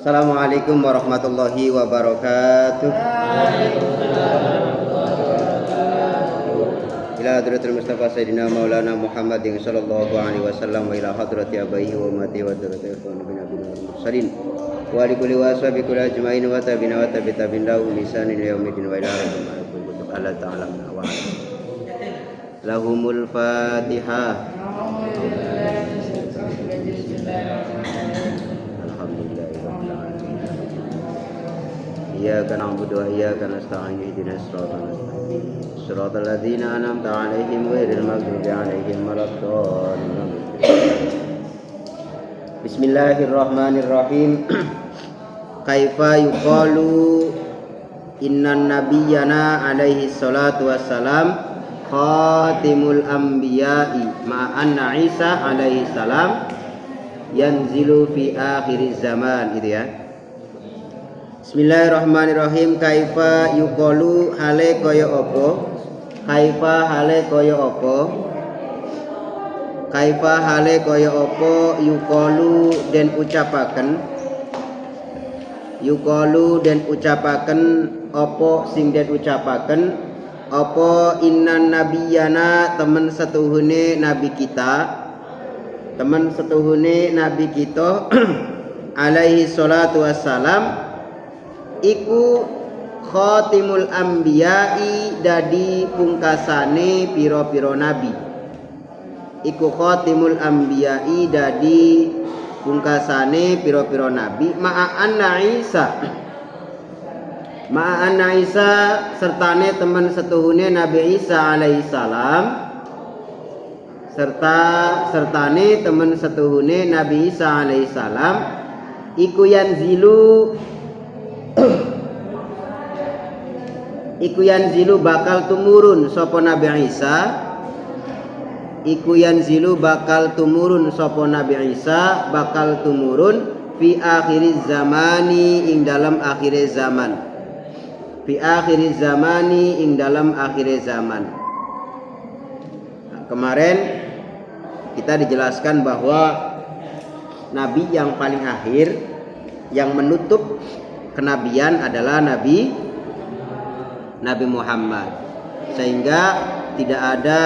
Assalamualaikum warahmatullahi wabarakatuh. Ila hadratil Mustafa Sayyidina Maulana Muhammadin sallallahu alaihi wasallam wa ila hadrati abaihi wa ummati wa hadratil nabi mursalin wa li kulli washabi kulli ajmain wa tabi'ina wa tabi'in lahu lisanin yaumiddin wa ila rabbil Allah ta'ala wa lahumul fatihah. Iyyaka na'budu wa iyyaka nasta'in ihdinas siratal ladzina an'amta 'alaihim ghairil maghdubi 'alaihim waladdallin. Bismillahirrahmanirrahim. Kaifa yuqalu innan nabiyyana alaihi salatu wassalam khatimul anbiya'i ma'anna Isa alaihi salam yanzilu fi akhiriz zaman, gitu ya. Bismillahirrahmanirrahim. Kaifa yuqalu hale kaya apa? Kaifa hale kaya apa? Kaifa hale kaya apa yuqalu den ucapaken? Yuqalu den ucapaken apa sing den ucapaken? Apa innan nabiyana temen setuhune nabi kita? Temen setuhune nabi kita alaihi salatu wassalam iku khatimul anbiya'i dadi pungkasane pira-pira nabi. Iku khatimul anbiya'i dadi pungkasane pira-pira nabi ma'anna Isa. Ma'anna Isa sertane teman setuhune Nabi Isa alaihi salam. Sertane teman setuhune Nabi Isa alaihi salam iku yanzilu iku yanzilu bakal tumurun sapa Nabi Isa. Iku yanzilu bakal tumurun sapa Nabi Isa bakal tumurun fi akhiriz zamani ing dalam akhir zaman. Fi akhiriz zamani ing dalam akhir zaman. Nah, kemarin kita dijelaskan bahwa nabi yang paling akhir yang menutup kenabian adalah Nabi Muhammad, sehingga tidak ada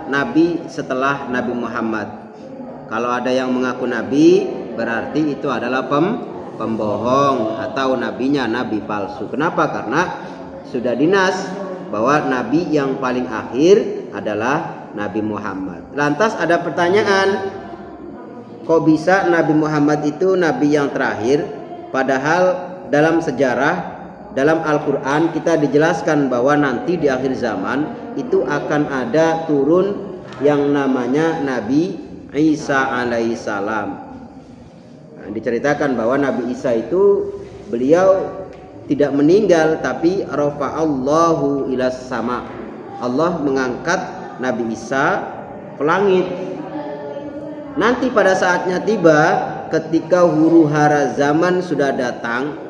nabi setelah Nabi Muhammad. Kalau ada yang mengaku nabi, berarti itu adalah pembohong atau nabinya nabi palsu. Kenapa? Karena sudah dinas bahwa nabi yang paling akhir adalah Nabi Muhammad. Lantas ada pertanyaan, kok bisa Nabi Muhammad itu nabi yang terakhir? Padahal dalam sejarah, dalam Al-Quran kita dijelaskan bahwa nanti di akhir zaman itu akan ada turun yang namanya Nabi Isa alaihi salam. Nah, diceritakan bahwa Nabi Isa itu beliau tidak meninggal, tapi rafa'allahu ilas sama. Allah mengangkat Nabi Isa ke langit. Nanti pada saatnya tiba, ketika huru-hara zaman sudah datang,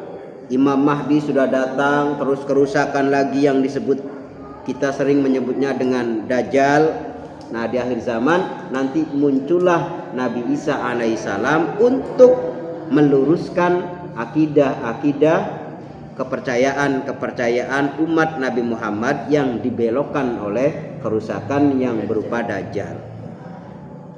Imam Mahdi sudah datang, terus kerusakan lagi yang disebut, kita sering menyebutnya dengan Dajjal. Nah, di akhir zaman nanti muncullah Nabi Isa alaihissalam untuk meluruskan akidah-akidah kepercayaan umat Nabi Muhammad yang dibelokkan oleh kerusakan yang berupa Dajjal.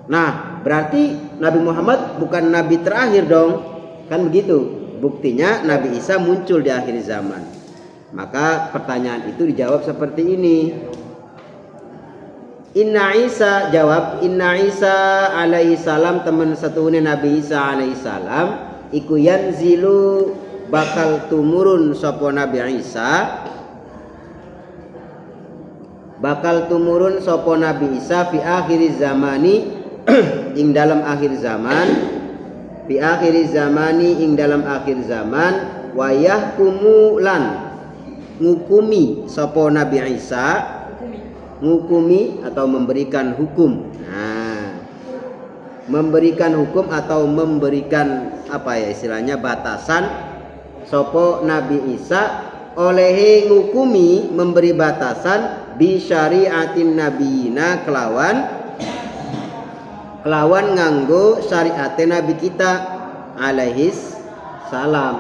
Nah, berarti Nabi Muhammad bukan nabi terakhir dong, kan begitu? Buktinya Nabi Isa muncul di akhir zaman. Maka pertanyaan itu dijawab seperti ini. Inna Isa, jawab, Inna Isa alaihi salam teman setuhune Nabi Isa alaihi salam iku yanzilu bakal tumurun sapa Nabi Isa. Bakal tumurun sapa Nabi Isa fi akhir zamani ing dalam akhir zaman. Fi akhir zamani ing dalam akhir zaman wa yahkumu lan ngukumi sapa Nabi Isa, ngukumi atau memberikan hukum. Nah, memberikan hukum atau memberikan apa ya istilahnya batasan sapa Nabi Isa oleh ngukumi memberi batasan bi syariatin nabiyina kelawan nganggo syariat Nabi kita alaihis salam.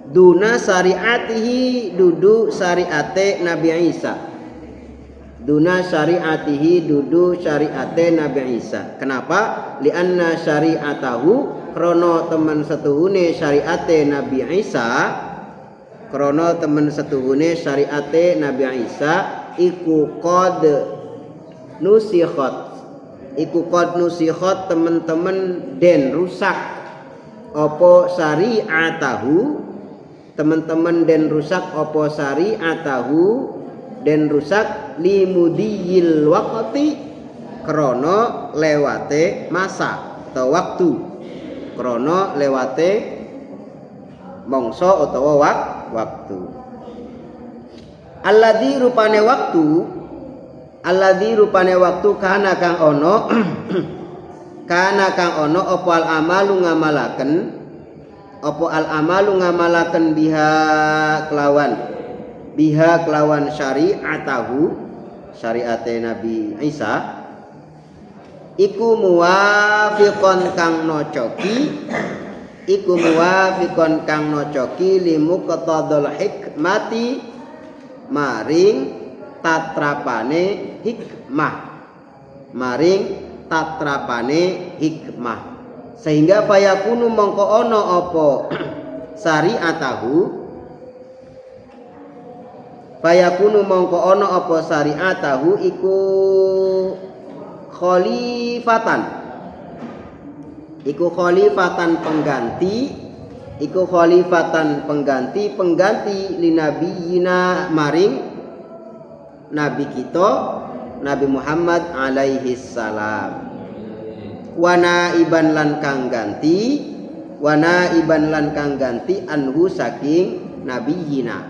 Duna syariatihi dudu syariate Nabi Isa. Duna syariatihi dudu syariate Nabi Isa. Kenapa? Lianna syariatahu krono teman setuhune syariate Nabi Isa. Krono teman setuhune syariate Nabi Isa iku qad nusikhat. Iku qad nusikhat teman-teman den rusak opo syariatahu. Teman-teman den rusak opo syariatahu den rusak limudiyil waqti krono lewate masa atau waktu. Krono lewate mongso utawa waktu. Alladzi rupane waktu, alladzi rupane waktu kana kang ono kana kang ono opo al amalu ngamalaken, opo al amalu ngamalaken biha kelawan syariatahu syariate Nabi Isa iku muwafiqon kang nocoki limuqtadul hikmati maring tatrapane hikmah sehingga fayakunu mongko ono apa syariatahu iku pengganti linabiyina maring nabi kita Nabi Muhammad alaihi salam. Wana iban lan kang ganti anhu saking nabiyina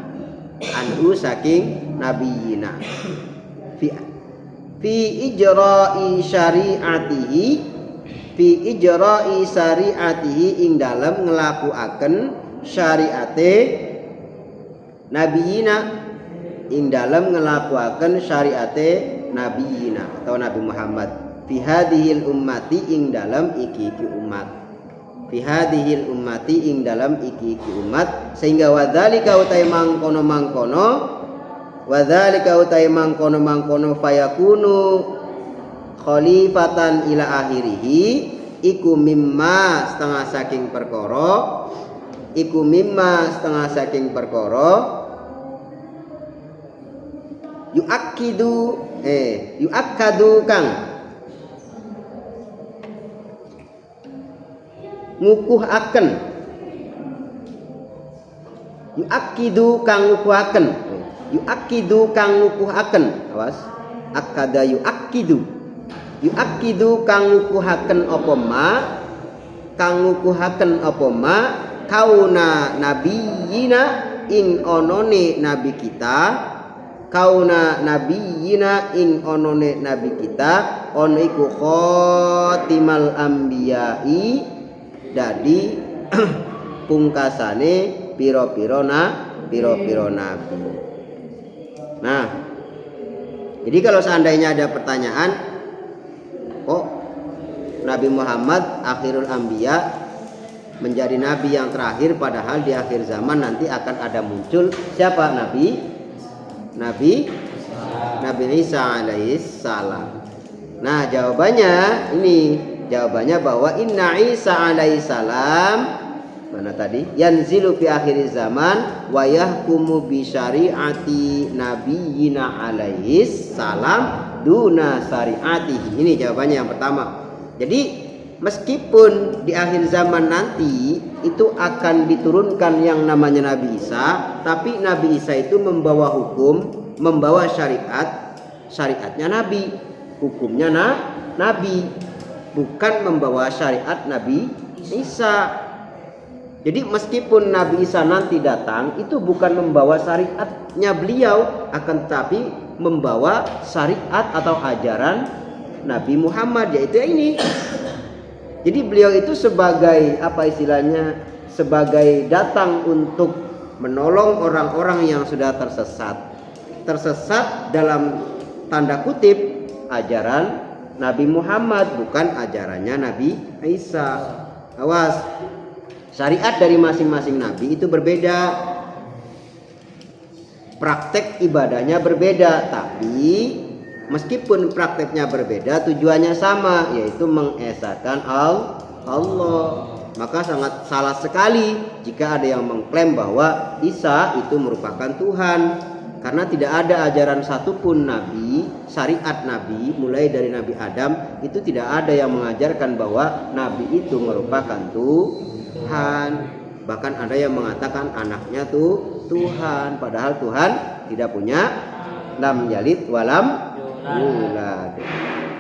fi ijra'i syariatihi ing dalem nglakuaken syariate nabiyina atau Nabi Muhammad fi hadhil ummati ing dalem iki umat sehingga wadzalika utai mangkono fayakunu khalifatan ila akhirihi iku mimma setengah saking perkara yu'akkadu kang ngukuhaken awas akada yu'akkidu kang ngukuhaken apa ma kauna nabiyina ing onone nabi kita ono iku khotimal ambiyai dadi pungkasane piro-piro nabi. Nah, jadi kalau seandainya ada pertanyaan, kok Nabi Muhammad akhirul anbiya menjadi nabi yang terakhir, padahal di akhir zaman nanti akan ada muncul siapa Nabi Isa alaihis salam. Nah, jawabannya bahwa inna Isa alaihis salam mana tadi yanzilu fi akhir zaman wa yahkumu bi syariati nabiyina alaihis salam duna syariatihi. Ini jawabannya yang pertama. Jadi meskipun di akhir zaman nanti itu akan diturunkan yang namanya Nabi Isa, tapi Nabi Isa itu membawa hukum, membawa syariatnya Nabi, hukumnya Nabi, bukan membawa syariat Nabi Isa. Jadi meskipun Nabi Isa nanti datang, itu bukan membawa syariatnya beliau, akan tetapi membawa syariat atau ajaran Nabi Muhammad, yaitu ini. Jadi beliau itu sebagai sebagai datang untuk menolong orang-orang yang sudah tersesat dalam tanda kutip ajaran Nabi Muhammad, bukan ajarannya Nabi Isa. Awas, Syariat dari masing-masing nabi itu berbeda. Praktek ibadahnya berbeda, tapi meskipun prakteknya berbeda, tujuannya sama, yaitu mengesahkan Allah. Maka sangat salah sekali jika ada yang mengklaim bahwa Isa itu merupakan Tuhan. Karena tidak ada ajaran satupun nabi, syariat nabi, mulai dari Nabi Adam, itu tidak ada yang mengajarkan bahwa nabi itu merupakan Tuhan. Bahkan ada yang mengatakan anaknya tuh Tuhan, padahal Tuhan tidak punya lam yalid walam yulad,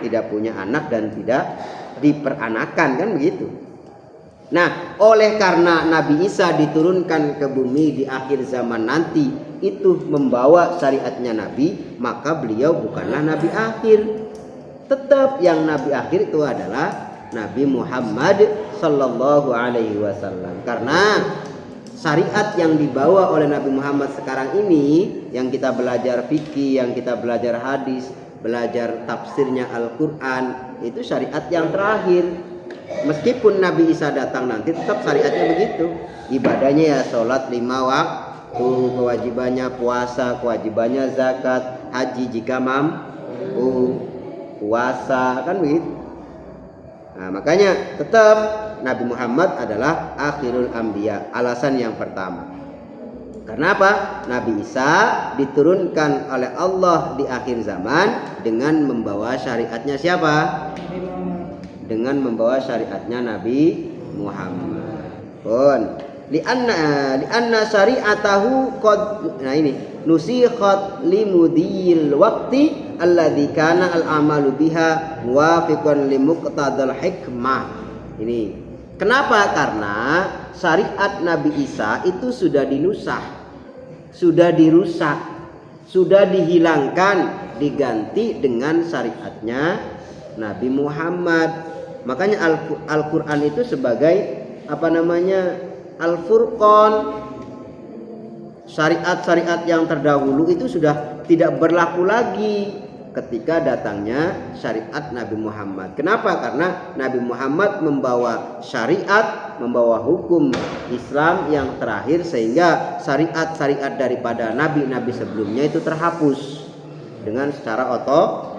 tidak punya anak dan tidak diperanakan, kan begitu. Nah, oleh karena Nabi Isa diturunkan ke bumi di akhir zaman nanti, itu membawa syariatnya Nabi, maka beliau bukanlah Nabi akhir. Tetap yang Nabi akhir itu adalah Nabi Muhammad Sallallahu Alaihi Wasallam. Karena syariat yang dibawa oleh Nabi Muhammad sekarang ini, yang kita belajar fikih, yang kita belajar hadis, belajar tafsirnya Al-Quran, itu syariat yang terakhir. Meskipun Nabi Isa datang nanti, tetap syariatnya begitu. Ibadahnya ya sholat 5 waktu, kewajibannya puasa, kewajibannya zakat, haji jika mampu, puasa, kan begitu. Nah, makanya tetap Nabi Muhammad adalah akhirul anbiya. Alasan yang pertama, karena apa? Nabi Isa diturunkan oleh Allah di akhir zaman dengan membawa syariatnya siapa? Dengan membawa syariatnya Nabi Muhammad. Lianna syari'atahu qad, nah ini, nusikhat limudiyil waqti alladzi kana al-amalu biha muwafiqan li muqtadal hikmah. Ini kenapa? Karena syariat Nabi Isa itu sudah dinusah, sudah dirusak, sudah dihilangkan, diganti dengan syariatnya Nabi Muhammad. Makanya Al-Quran itu sebagai apa namanya, Al-Furqan. Syariat-syariat yang terdahulu itu sudah tidak berlaku lagi ketika datangnya syariat Nabi Muhammad. Kenapa? Karena Nabi Muhammad membawa syariat, membawa hukum Islam yang terakhir, sehingga syariat-syariat daripada nabi-nabi sebelumnya itu terhapus dengan secara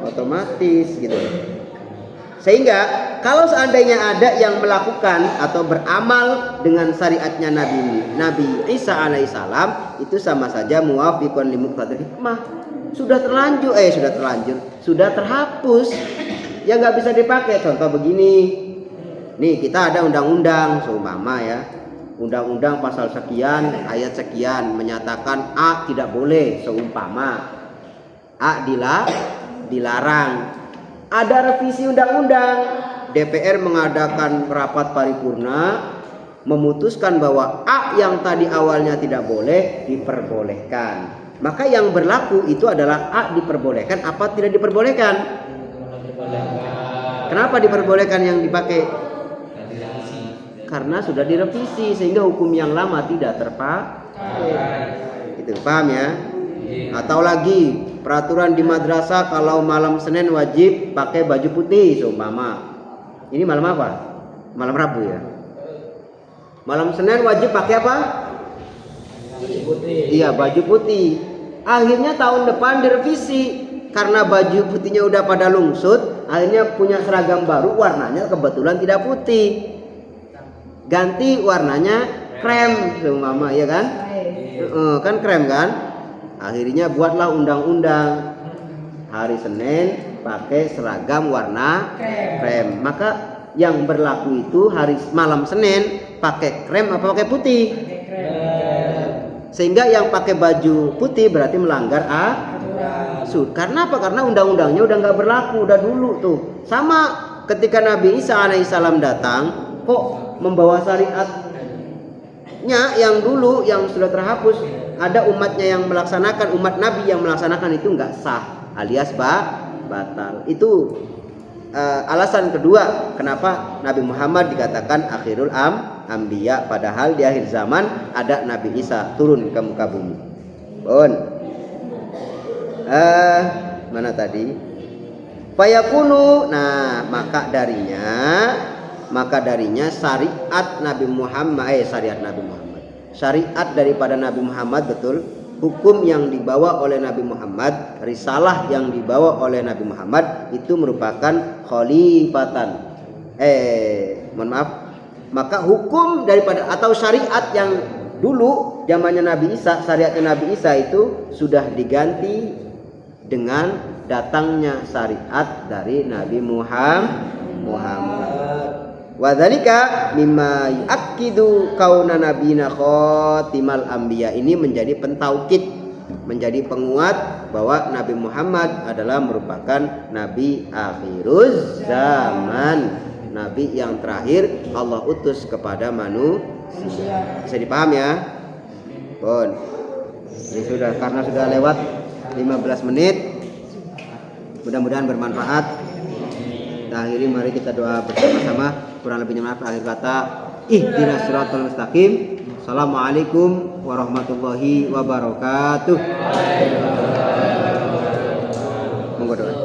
otomatis gitu. Sehingga kalau seandainya ada yang melakukan atau beramal dengan syariatnya Nabi Isa alaihissalam, itu sama saja muwafiqan li muqtadal hikmah. Sudah terhapus, ya nggak bisa dipakai. Contoh begini, nih kita ada undang-undang seumpama ya, undang-undang pasal sekian ayat sekian menyatakan A tidak boleh, seumpama A dilarang. Ada revisi undang-undang, DPR mengadakan rapat paripurna, memutuskan bahwa A yang tadi awalnya tidak boleh diperbolehkan. Maka yang berlaku itu adalah A diperbolehkan apa tidak diperbolehkan. Kenapa diperbolehkan yang dipakai? Karena sudah direvisi, sehingga hukum yang lama tidak terpakai. Itu paham ya? Atau lagi peraturan di madrasah kalau malam Senin wajib pakai baju putih seumpama. Ini malam apa? Malam Rabu ya. Malam Senin wajib pakai apa? Baju putih. Iya, baju putih. Akhirnya tahun depan direvisi karena baju putihnya udah pada lungsut, akhirnya punya seragam baru, warnanya kebetulan tidak putih. Ganti warnanya krem seumpama, ya kan? Kan krem kan? Akhirnya buatlah undang-undang hari Senin pakai seragam warna krem. Maka yang berlaku itu hari malam Senin pakai krem apa pakai putih? Sehingga yang pakai baju putih berarti melanggar aturan. Karena apa? Karena undang-undangnya udah nggak berlaku, udah dulu tuh. Sama ketika Nabi Isa alaihissalam datang, kok membawa syariatnya yang dulu yang sudah terhapus. Ada umatnya yang melaksanakan, umat Nabi yang melaksanakan itu nggak sah, alias batal. Itu alasan kedua kenapa Nabi Muhammad dikatakan akhirul anbiya, padahal di akhir zaman ada Nabi Isa turun ke muka bumi. Mana tadi? Fayakunu. Nah, maka darinya maka darinya syariat Nabi Muhammad syariat daripada Nabi Muhammad, betul, hukum yang dibawa oleh Nabi Muhammad, risalah yang dibawa oleh Nabi Muhammad itu merupakan khalifatan. Mohon maaf. Maka hukum daripada atau syariat yang dulu zamannya Nabi Isa, syariatnya Nabi Isa itu sudah diganti dengan datangnya syariat dari Nabi Muhammad. Wa dzalika mimma yu'akkidu kauna nabiyina khatimal anbiya. Ini menjadi pentaukid, menjadi penguat bahwa Nabi Muhammad adalah merupakan nabi akhiruz zaman, nabi yang terakhir Allah utus kepada manusia. Bisa dipaham ya? Bon. Ini sudah, karena sudah lewat 15 menit. Mudah-mudahan bermanfaat. Kita akhiri, mari kita doa bersama-sama. Kurang lebihnya maaf, akhir kata ihdinas siratal mustaqim. Assalamualaikum warahmatullahi wabarakatuh. Monggo doa.